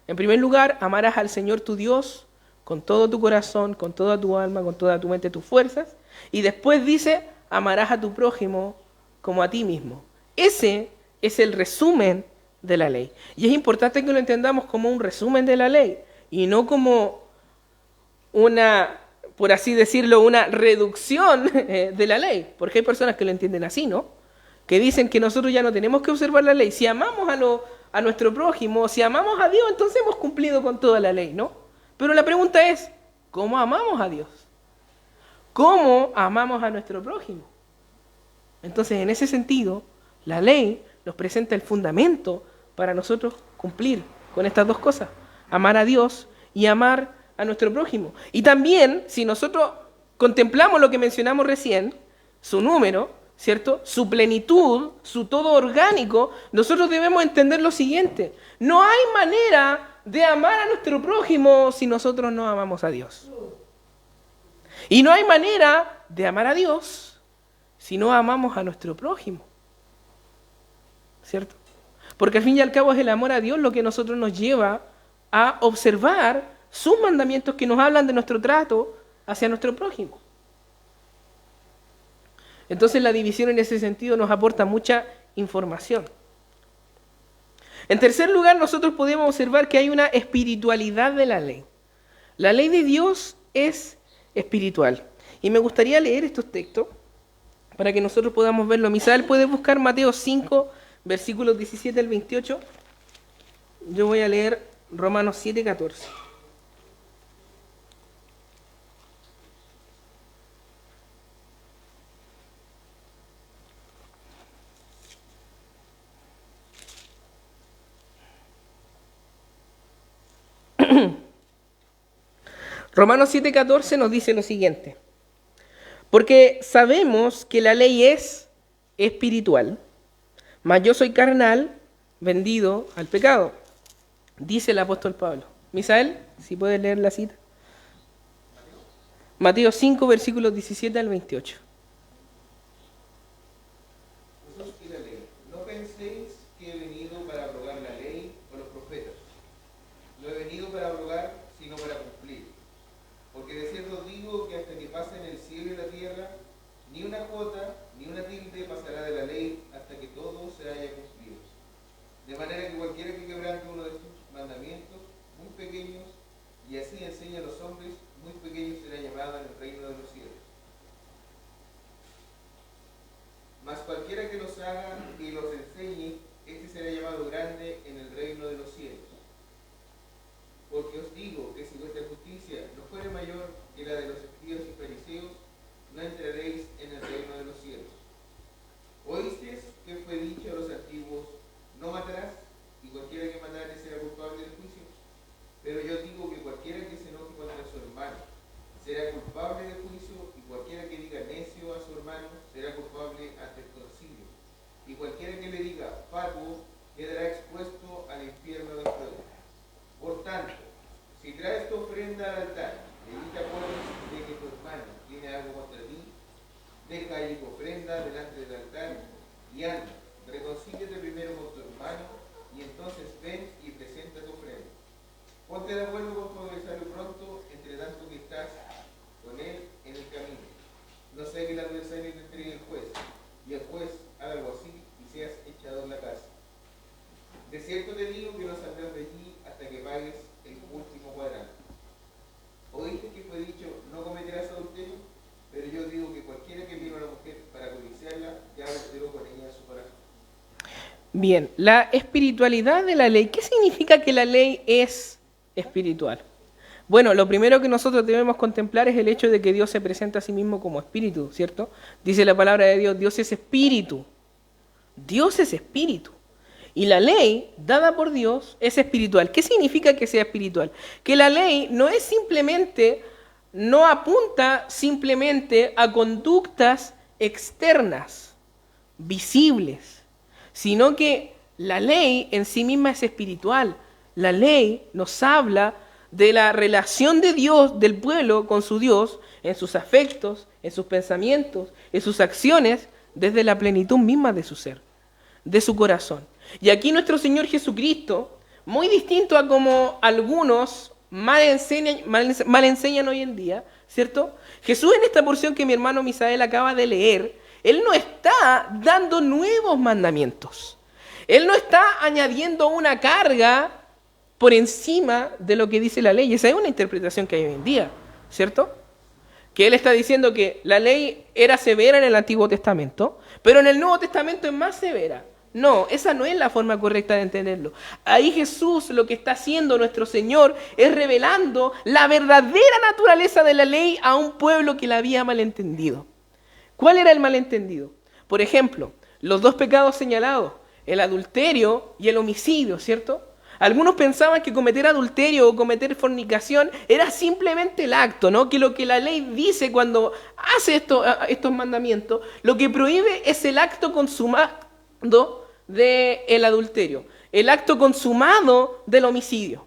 En primer lugar, amarás al Señor tu Dios con todo tu corazón, con toda tu alma, con toda tu mente, tus fuerzas. Y después dice, amarás a tu prójimo como a ti mismo. Ese es el resumen de la ley. Y es importante que lo entendamos como un resumen de la ley y no como una, por así decirlo, una reducción de la ley. Porque hay personas que lo entienden así, ¿no? Que dicen que nosotros ya no tenemos que observar la ley. Si amamos a nuestro prójimo, si amamos a Dios, entonces hemos cumplido con toda la ley, ¿no? Pero la pregunta es, ¿cómo amamos a Dios? ¿Cómo amamos a nuestro prójimo? Entonces, en ese sentido, la ley nos presenta el fundamento para nosotros cumplir con estas 2 cosas, amar a Dios y amar a nuestro prójimo. Y también, si nosotros contemplamos lo que mencionamos recién, su número, ¿cierto? Su plenitud, su todo orgánico, nosotros debemos entender lo siguiente: no hay manera de amar a nuestro prójimo si nosotros no amamos a Dios. Y no hay manera de amar a Dios si no amamos a nuestro prójimo. ¿Cierto? Porque al fin y al cabo es el amor a Dios lo que nosotros nos lleva a observar sus mandamientos que nos hablan de nuestro trato hacia nuestro prójimo. Entonces la división en ese sentido nos aporta mucha información. En tercer lugar, nosotros podemos observar que hay una espiritualidad de la ley. La ley de Dios es espiritual. Y me gustaría leer estos textos para que nosotros podamos verlo. Misael, ¿puedes buscar Mateo 5, versículos 17 al 28? Yo voy a leer Romanos 7, 14. Romanos 7:14 nos dice lo siguiente: porque sabemos que la ley es espiritual, mas yo soy carnal, vendido al pecado, dice el apóstol Pablo. Misael, si puedes leer la cita. Mateo 5, versículos 17 al 28. Jesús y la ley. No penséis que he venido para abrogar la ley o los profetas. No he venido para abrogar, sino para cumplir. Porque de cierto os digo que hasta que pasen el cielo y la tierra, ni una jota, ni una tilde pasará de la ley hasta que todo se haya cumplido. De manera que cualquiera que quebrante uno de estos mandamientos, muy pequeños, y así enseña a los hombres, muy pequeños será llamado en el reino de los cielos. Mas cualquiera que los haga y los enseñe, este será llamado grande en el reino de los cielos. Porque os digo que si vuestra justicia no fuere mayor que la de los escribas y fariseos, no entraréis en el reino de los cielos. Oísteis que fue dicho a los antiguos, no matarás, y cualquiera que matare será culpable del juicio. Pero yo digo que cualquiera que se enoje contra su hermano será culpable de juicio, y cualquiera que diga necio a su hermano será culpable ante el concilio. Y cualquiera que le diga fatuo quedará expuesto al infierno del fuego. Por tanto, si traes tu ofrenda al altar, y te acuerdas de que tu hermano tiene algo contra ti, deja ahí tu ofrenda delante del altar y anda, reconcíliate primero con tu hermano, y entonces ven y presenta tu ofrenda. Ponte de acuerdo con tu adversario pronto, entre tanto que estás con él en el camino. No sea que el adversario te entregue el juez, y el juez haga algo así y seas echado en la casa. De cierto te digo que no saldrás de allí hasta que pagues el último cuadrante. Oíste que fue dicho, no Bien, la espiritualidad de la ley. ¿Qué significa que la ley es espiritual? Bueno, lo primero que nosotros debemos contemplar es el hecho de que Dios se presenta a sí mismo como espíritu, ¿cierto? Dice la palabra de Dios, Dios es espíritu. Dios es espíritu. Y la ley dada por Dios es espiritual. ¿Qué significa que sea espiritual? Que la ley no es simplemente, no apunta simplemente a conductas externas, visibles, sino que la ley en sí misma es espiritual. La ley nos habla de la relación de Dios, del pueblo con su Dios, en sus afectos, en sus pensamientos, en sus acciones, desde la plenitud misma de su ser, de su corazón. Y aquí nuestro Señor Jesucristo, muy distinto a como algunos mal enseñan hoy en día, ¿cierto? Jesús en esta porción que mi hermano Misael acaba de leer, Él no está dando nuevos mandamientos. Él no está añadiendo una carga por encima de lo que dice la ley. Esa es una interpretación que hay hoy en día, ¿cierto? Que Él está diciendo que la ley era severa en el Antiguo Testamento, pero en el Nuevo Testamento es más severa. No, esa no es la forma correcta de entenderlo. Ahí Jesús lo que está haciendo nuestro Señor es revelando la verdadera naturaleza de la ley a un pueblo que la había malentendido. ¿Cuál era el malentendido? Por ejemplo, los dos pecados señalados, el adulterio y el homicidio, ¿cierto? Algunos pensaban que cometer adulterio o cometer fornicación era simplemente el acto, ¿no? Que lo que la ley dice cuando hace estos mandamientos, lo que prohíbe es el acto consumado del adulterio, el acto consumado del homicidio.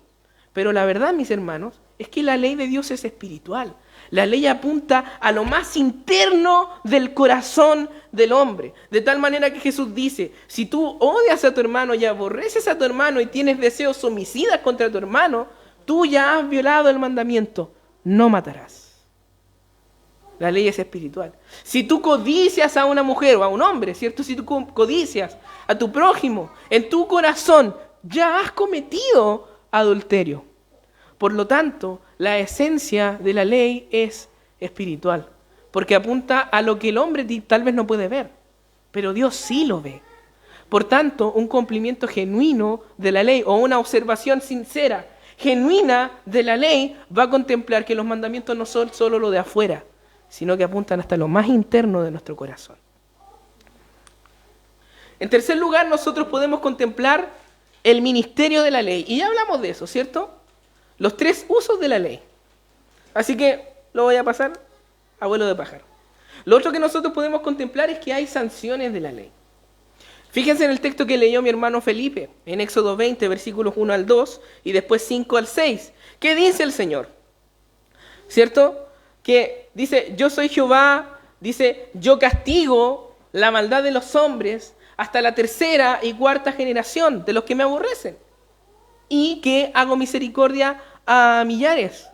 Pero la verdad, mis hermanos, es que la ley de Dios es espiritual. La ley apunta a lo más interno del corazón del hombre. De tal manera que Jesús dice, si tú odias a tu hermano y aborreces a tu hermano y tienes deseos homicidas contra tu hermano, tú ya has violado el mandamiento, no matarás. La ley es espiritual. Si tú codicias a una mujer o a un hombre, ¿cierto? Si tú codicias a tu prójimo, en tu corazón ya has cometido adulterio. Por lo tanto, la esencia de la ley es espiritual, porque apunta a lo que el hombre tal vez no puede ver, pero Dios sí lo ve. Por tanto, un cumplimiento genuino de la ley o una observación sincera, genuina de la ley va a contemplar que los mandamientos no son solo lo de afuera, sino que apuntan hasta lo más interno de nuestro corazón. En tercer lugar, nosotros podemos contemplar el ministerio de la ley. Y ya hablamos de eso, ¿cierto? Los tres usos de la ley. Así que lo voy a pasar a vuelo de pájaro. Lo otro que nosotros podemos contemplar es que hay sanciones de la ley. Fíjense en el texto que leyó mi hermano Felipe, en Éxodo 20, versículos 1 al 2, y después 5 al 6. ¿Qué dice el Señor? ¿Cierto? Que dice, yo soy Jehová, dice, yo castigo la maldad de los hombres hasta la tercera y cuarta generación de los que me aborrecen, y que hago misericordia a millares.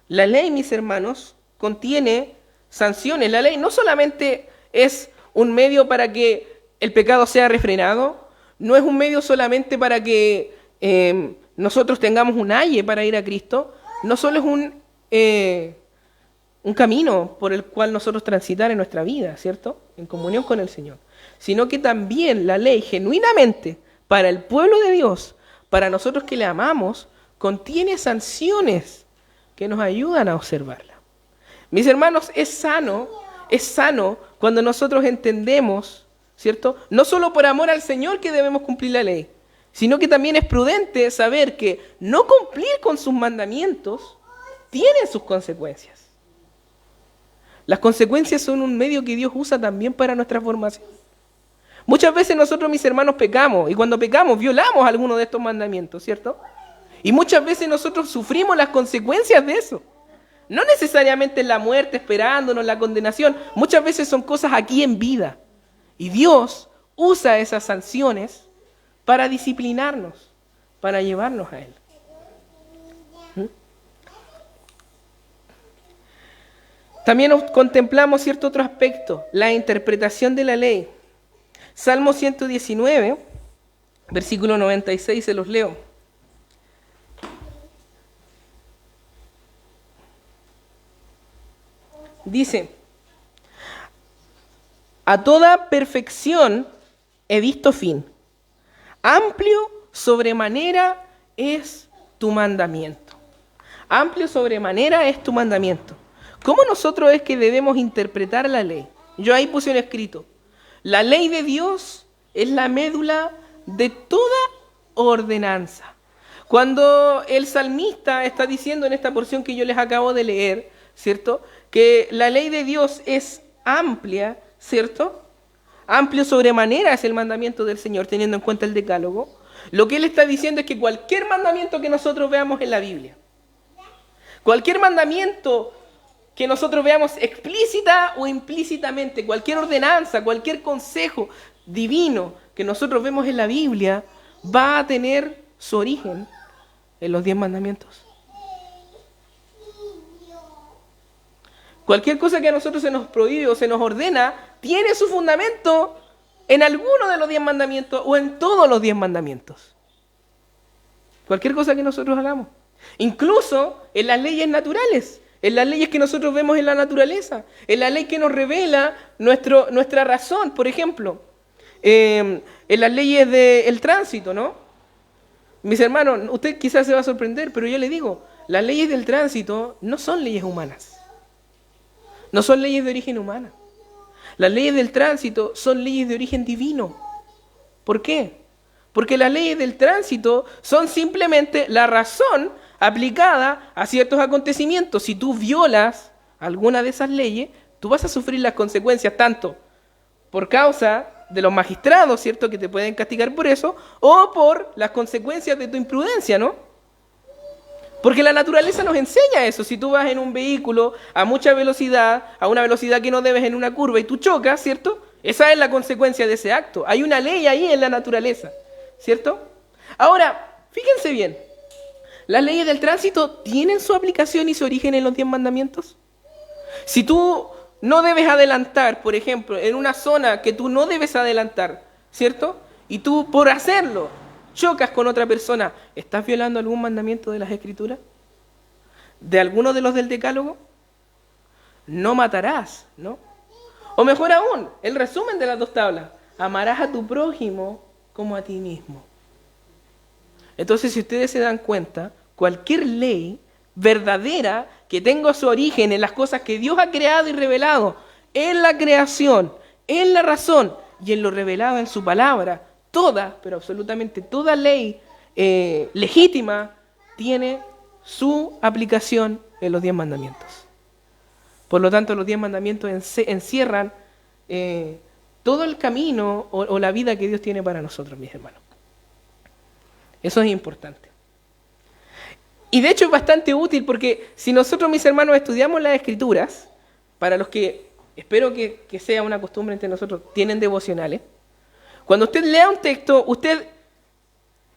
La ley, mis hermanos, contiene sanciones. La ley no solamente es un medio para que el pecado sea refrenado, no es un medio solamente para que nosotros tengamos un aye para ir a Cristo, no solo es un camino por el cual nosotros transitar en nuestra vida, ¿cierto? En comunión con el Señor, sino que también la ley, genuinamente, para el pueblo de Dios, para nosotros que le amamos, contiene sanciones que nos ayudan a observarla. Mis hermanos, es sano cuando nosotros entendemos, ¿cierto? No solo por amor al Señor que debemos cumplir la ley, sino que también es prudente saber que no cumplir con sus mandamientos tiene sus consecuencias. Las consecuencias son un medio que Dios usa también para nuestra formación. Muchas veces nosotros, mis hermanos, pecamos, y cuando pecamos violamos alguno de estos mandamientos, ¿cierto? Y muchas veces nosotros sufrimos las consecuencias de eso. No necesariamente la muerte esperándonos, la condenación. Muchas veces son cosas aquí en vida. Y Dios usa esas sanciones para disciplinarnos, para llevarnos a Él. También contemplamos cierto otro aspecto, la interpretación de la ley. Salmo 119, versículo 96, se los leo. Dice, a toda perfección he visto fin, Amplio sobremanera es tu mandamiento. Amplio sobremanera es tu mandamiento. ¿Cómo nosotros es que debemos interpretar la ley? Yo ahí puse un escrito. La ley de Dios es la médula de toda ordenanza. Cuando el salmista está diciendo en esta porción que yo les acabo de leer, ¿cierto? Que la ley de Dios es amplia, ¿cierto? Amplio sobremanera es el mandamiento del Señor, teniendo en cuenta el decálogo. Lo que él está diciendo es que cualquier mandamiento que nosotros veamos en la Biblia, cualquier mandamiento que nosotros veamos explícita o implícitamente, cualquier ordenanza, cualquier consejo divino que nosotros vemos en la Biblia, va a tener su origen en los 10 mandamientos. Cualquier cosa que a nosotros se nos prohíbe o se nos ordena, tiene su fundamento en alguno de los 10 mandamientos o en todos los 10 mandamientos. Cualquier cosa que nosotros hagamos. Incluso en las leyes naturales, en las leyes que nosotros vemos en la naturaleza, en la ley que nos revela nuestra razón, por ejemplo, en las leyes del tránsito, ¿no? Mis hermanos, usted quizás se va a sorprender, pero yo le digo, las leyes del tránsito no son leyes humanas. No son leyes de origen humano. Las leyes del tránsito son leyes de origen divino. ¿Por qué? Porque las leyes del tránsito son simplemente la razón aplicada a ciertos acontecimientos. Si tú violas alguna de esas leyes, tú vas a sufrir las consecuencias tanto por causa de los magistrados, ¿cierto?, que te pueden castigar por eso, o por las consecuencias de tu imprudencia, ¿no? Porque la naturaleza nos enseña eso. Si tú vas en un vehículo a mucha velocidad, a una velocidad que no debes en una curva y tú chocas, ¿cierto? Esa es la consecuencia de ese acto. Hay una ley ahí en la naturaleza, ¿cierto? Ahora, fíjense bien. ¿Las leyes del tránsito tienen su aplicación y su origen en los 10 mandamientos? Si tú no debes adelantar, por ejemplo, en una zona que tú no debes adelantar, ¿cierto? Y tú por hacerlo chocas con otra persona, ¿estás violando algún mandamiento de las Escrituras? ¿De alguno de los del Decálogo? No matarás, ¿no? O mejor aún, el resumen de las 2 tablas, amarás a tu prójimo como a ti mismo. Entonces, si ustedes se dan cuenta, cualquier ley verdadera que tenga su origen en las cosas que Dios ha creado y revelado, en la creación, en la razón y en lo revelado en su palabra, toda, pero absolutamente toda ley legítima tiene su aplicación en los 10 mandamientos. Por lo tanto, los 10 mandamientos encierran todo el camino o la vida que Dios tiene para nosotros, mis hermanos. Eso es importante. Y de hecho es bastante útil porque si nosotros, mis hermanos, estudiamos las Escrituras, para los que espero que sea una costumbre entre nosotros, tienen devocionales. Cuando usted lea un texto, usted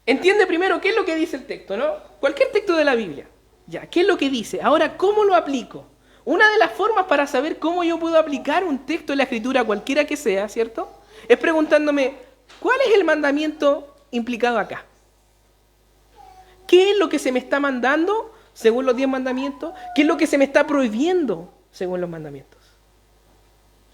entiende primero qué es lo que dice el texto, ¿no? Cualquier texto de la Biblia. Ya, ¿qué es lo que dice? Ahora, ¿cómo lo aplico? Una de las formas para saber cómo yo puedo aplicar un texto de la Escritura, cualquiera que sea, ¿cierto? Es preguntándome, ¿cuál es el mandamiento implicado acá? ¿Qué es lo que se me está mandando según los 10 mandamientos? ¿Qué es lo que se me está prohibiendo según los mandamientos?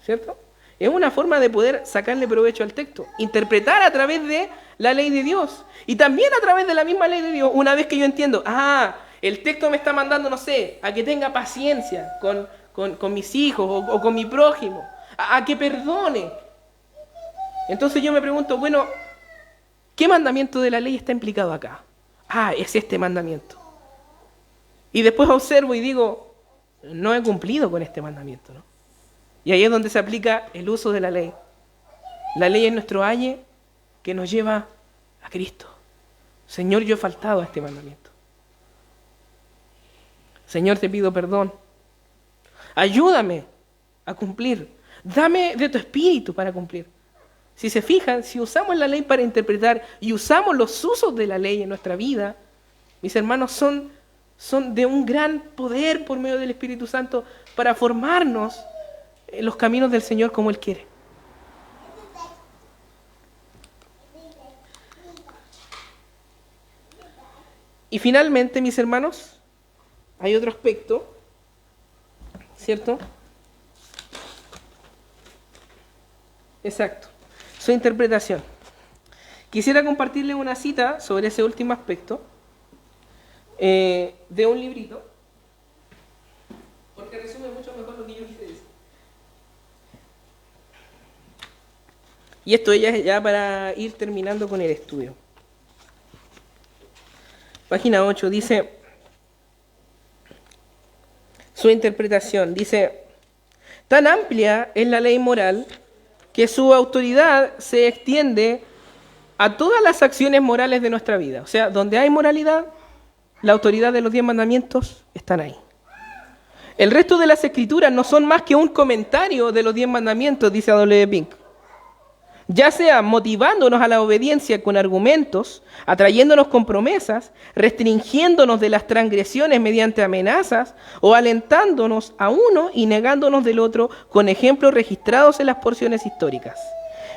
¿Cierto? Es una forma de poder sacarle provecho al texto, interpretar a través de la ley de Dios y también a través de la misma ley de Dios. Una vez que yo entiendo, el texto me está mandando, no sé, a que tenga paciencia con mis hijos o con mi prójimo, a que perdone. Entonces yo me pregunto, bueno, ¿qué mandamiento de la ley está implicado acá? Es este mandamiento. Y después observo y digo, no he cumplido con este mandamiento, ¿no? Y ahí es donde se aplica el uso de la ley. La ley es nuestro aye que nos lleva a Cristo. Señor, yo he faltado a este mandamiento. Señor, te pido perdón. Ayúdame a cumplir. Dame de tu espíritu para cumplir. Si se fijan, si usamos la ley para interpretar y usamos los usos de la ley en nuestra vida, mis hermanos, son de un gran poder por medio del Espíritu Santo para formarnos en los caminos del Señor como Él quiere. Y finalmente, mis hermanos, hay otro aspecto, ¿cierto? Exacto, su interpretación. Quisiera compartirles una cita sobre ese último aspecto de un librito, porque resume mucho mejor lo que yo quise decir. Y esto ya para ir terminando con el estudio. Página 8 dice, su interpretación dice, tan amplia es la ley moral que su autoridad se extiende a todas las acciones morales de nuestra vida. O sea, donde hay moralidad, la autoridad de los 10 mandamientos están ahí. El resto de las escrituras no son más que un comentario de los 10 mandamientos, dice W. Pink. Ya sea motivándonos a la obediencia con argumentos, atrayéndonos con promesas, restringiéndonos de las transgresiones mediante amenazas, o alentándonos a uno y negándonos del otro con ejemplos registrados en las porciones históricas.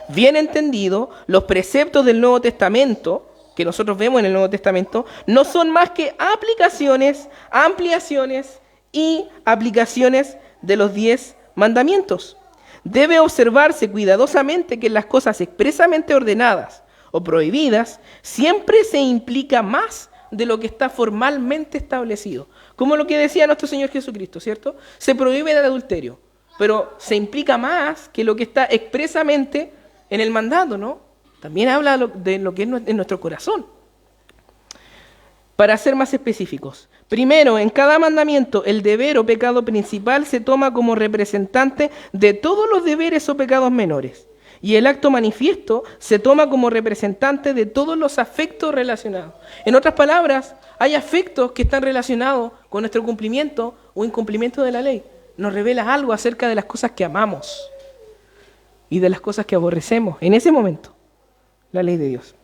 Bien entendido, los preceptos del Nuevo Testamento, que nosotros vemos en el Nuevo Testamento, no son más que aplicaciones, ampliaciones y aplicaciones de los 10 mandamientos. Debe observarse cuidadosamente que en las cosas expresamente ordenadas o prohibidas siempre se implica más de lo que está formalmente establecido. Como lo que decía nuestro Señor Jesucristo, ¿cierto? Se prohíbe el adulterio, pero se implica más que lo que está expresamente en el mandato, ¿no? También habla de lo que es en nuestro corazón. Para ser más específicos, primero, en cada mandamiento, el deber o pecado principal se toma como representante de todos los deberes o pecados menores. Y el acto manifiesto se toma como representante de todos los afectos relacionados. En otras palabras, hay afectos que están relacionados con nuestro cumplimiento o incumplimiento de la ley. Nos revela algo acerca de las cosas que amamos y de las cosas que aborrecemos en ese momento. La ley de Dios.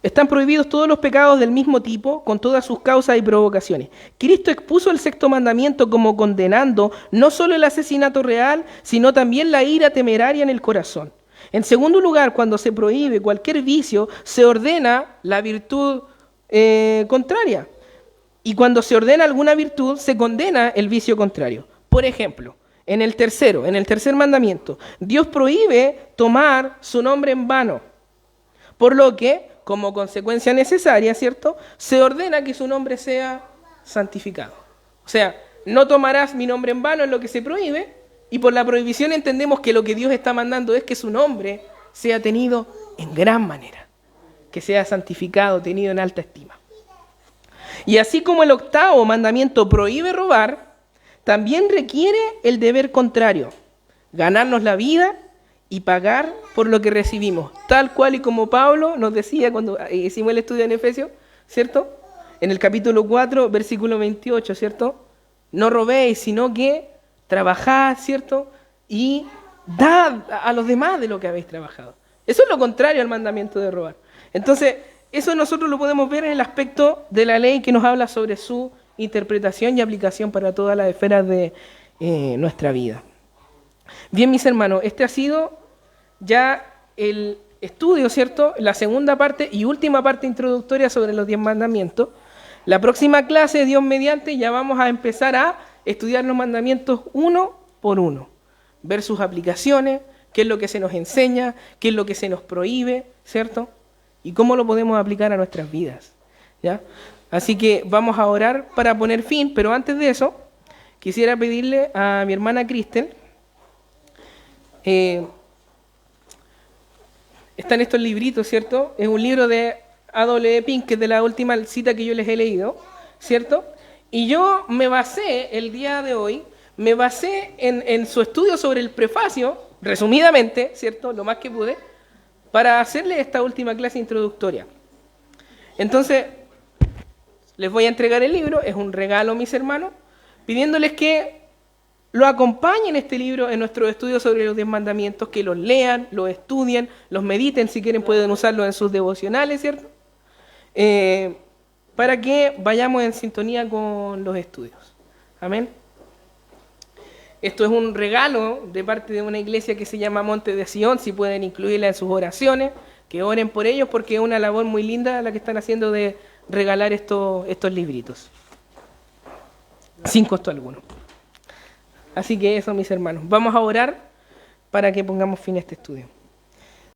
Están prohibidos todos los pecados del mismo tipo, con todas sus causas y provocaciones. Cristo expuso el 6º mandamiento como condenando no solo el asesinato real, sino también la ira temeraria en el corazón. En segundo lugar, cuando se prohíbe cualquier vicio, se ordena la virtud contraria. Y cuando se ordena alguna virtud, se condena el vicio contrario. Por ejemplo, en el tercer mandamiento, Dios prohíbe tomar su nombre en vano, por lo que, como consecuencia necesaria, ¿cierto?, se ordena que su nombre sea santificado. O sea, no tomarás mi nombre en vano, es lo que se prohíbe, y por la prohibición entendemos que lo que Dios está mandando es que su nombre sea tenido en gran manera, que sea santificado, tenido en alta estima. Y así como el 8º mandamiento prohíbe robar, también requiere el deber contrario, ganarnos la vida y pagar por lo que recibimos, tal cual y como Pablo nos decía cuando hicimos el estudio en Efesios, ¿cierto? En el capítulo 4, versículo 28, ¿cierto? No robéis, sino que trabajad, ¿cierto? Y dad a los demás de lo que habéis trabajado. Eso es lo contrario al mandamiento de robar. Entonces, eso nosotros lo podemos ver en el aspecto de la ley que nos habla sobre su interpretación y aplicación para todas las esferas de nuestra vida. Bien, mis hermanos, este ha sido ya el estudio, ¿cierto? La segunda parte y última parte introductoria sobre los 10 mandamientos. La próxima clase, Dios mediante, ya vamos a empezar a estudiar los mandamientos uno por uno, ver sus aplicaciones, qué es lo que se nos enseña, qué es lo que se nos prohíbe, ¿cierto? Y cómo lo podemos aplicar a nuestras vidas, ¿ya? Así que vamos a orar para poner fin, pero antes de eso, quisiera pedirle a mi hermana Kristen, están estos libritos, ¿cierto? Es un libro de A.W. Pink, que es de la última cita que yo les he leído, ¿cierto? Y yo me basé, el día de hoy, en su estudio sobre el prefacio, resumidamente, ¿cierto? Lo más que pude, para hacerle esta última clase introductoria. Entonces, les voy a entregar el libro, es un regalo, mis hermanos, pidiéndoles que lo acompañen este libro en nuestro estudio sobre los 10 mandamientos, que los lean, los estudien, los mediten, si quieren pueden usarlo en sus devocionales, ¿cierto? Para que vayamos en sintonía con los estudios. Amén. Esto es un regalo de parte de una iglesia que se llama Monte de Sion, si pueden incluirla en sus oraciones, que oren por ellos, porque es una labor muy linda la que están haciendo de regalar estos libritos, sin costo alguno. Así que eso, mis hermanos. Vamos a orar para que pongamos fin a este estudio.